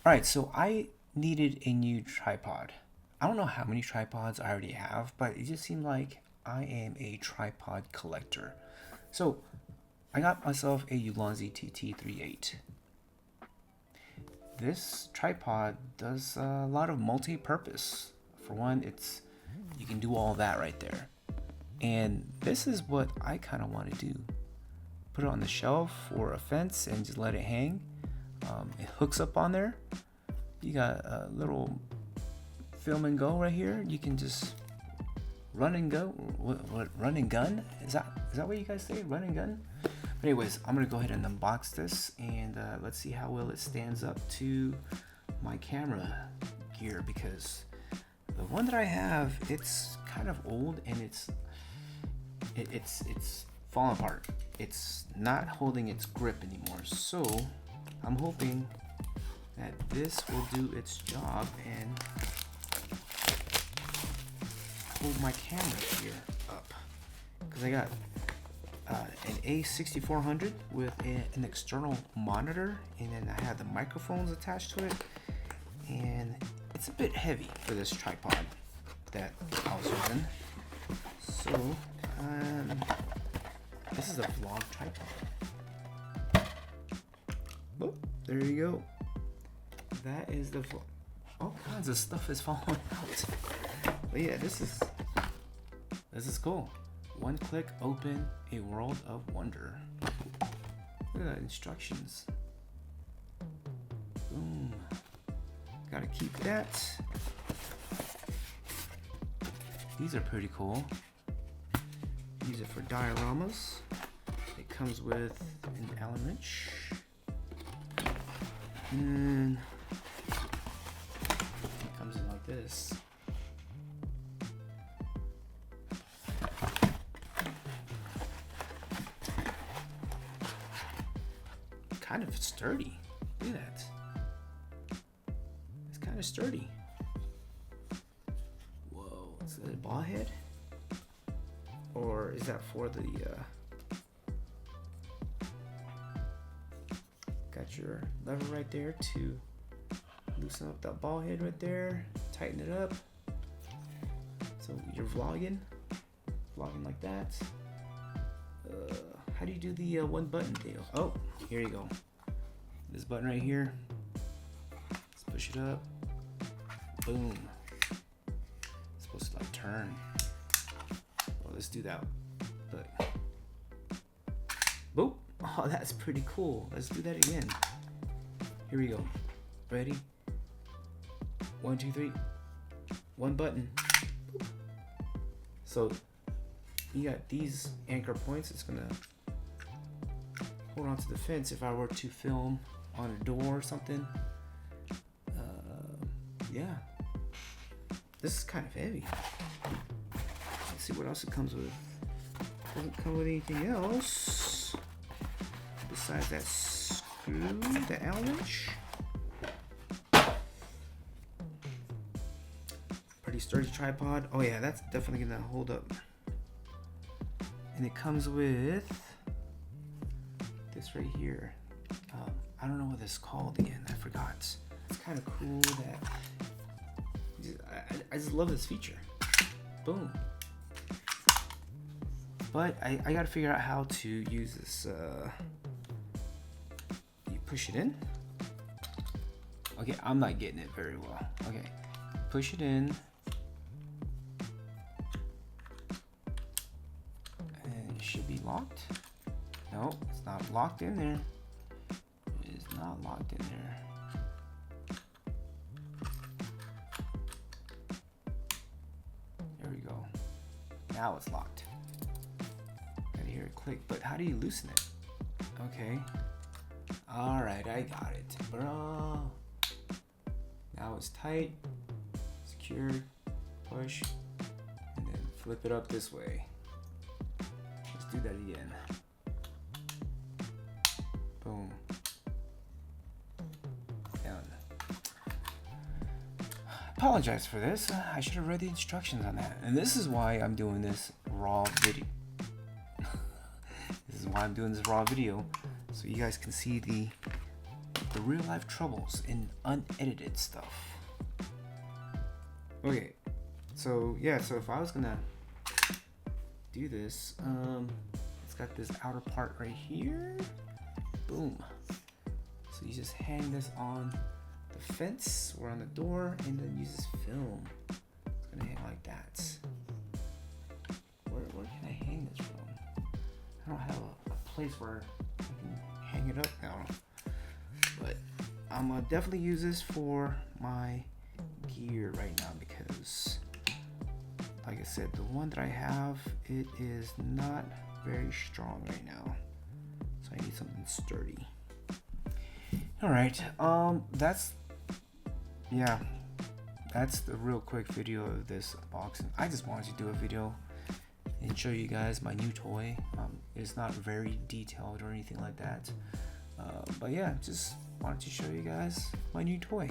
Alright, so I needed a new tripod. I don't know how many tripods I already have, but it just seemed like I am a tripod collector. So I got myself a ULANZI TT38. This tripod does a lot of multi-purpose. For one, you can do all that right there. And this is what I kind of want to do. Put it on the shelf or a fence and just let it hang. It hooks up on there. You got a little film and go right here. You can just run and go. What run and gun? Is that what you guys say? Run and gun? But anyways, I'm gonna go ahead and unbox this and let's see how well it stands up to my camera gear, because the one that I have, it's kind of old and it's falling apart. It's not holding its grip anymore. So I'm hoping that this will do its job and hold my camera here up, because I got an A6400 with an external monitor, and then I have the microphones attached to it, and it's a bit heavy for this tripod that I was using. So this is a vlog tripod. Oh, there you go. That is the vlog. All kinds of stuff is falling out. But yeah, this is cool. One click, open a world of wonder. Look at that, instructions. Boom. Gotta keep that. These are pretty cool. Use it for dioramas. It comes with an Allen wrench. And it comes in like this. Kind of sturdy. Look at that. It's kind of sturdy. Whoa, is that a ball head? Or is that for the got your lever right there to loosen up that ball head right there, tighten it up. So you're vlogging like that. How do you do the one button deal? Oh, here you go. This button right here. Let's push it up. Boom. It's supposed to like turn. Well, let's do that. But boop. Oh, that's pretty cool. Let's do that again. Here we go. Ready? 1, 2, 3. One button. Boop. So you got these anchor points. It's gonna hold on to the fence if I were to film on a door or something. Yeah, this is kind of heavy. Let's see what else it comes with. Doesn't come with anything else besides that screw, the Allen wrench. Pretty sturdy tripod. Oh yeah, that's definitely gonna hold up. And it comes with this right here. I don't know what this is called again. I forgot. It's kind of cool that I just love this feature. Boom. But I gotta figure out how to use this. You push it in. Okay, I'm not getting it very well. Okay, push it in. And it should be locked. No, it's not locked in there. It is not locked in there. There we go. Now it's locked. Gotta hear it click, but how do you loosen it? Okay. Alright, I got it. Bro. Now it's tight, secure, push, and then flip it up this way. Let's do that again. Boom. Down. Apologize for this. I should have read the instructions on that. And this is why I'm doing this raw video. This is why I'm doing this raw video, so you guys can see the the real life troubles and unedited stuff. Okay, so yeah, so if I was gonna do this, it's got this outer part right here. Boom. So you just hang this on the fence or on the door, and then use this film. It's gonna hang like that. Where can I hang this from? I don't have a place where I can hang it up now. But I'm gonna definitely use this for my gear right now because, like I said, the one that I have, it is not very strong right now. So I need something sturdy. Alright, that's the real quick video of this unboxing. I just wanted to do a video and show you guys my new toy. It's not very detailed or anything like that. But yeah, just wanted to show you guys my new toy.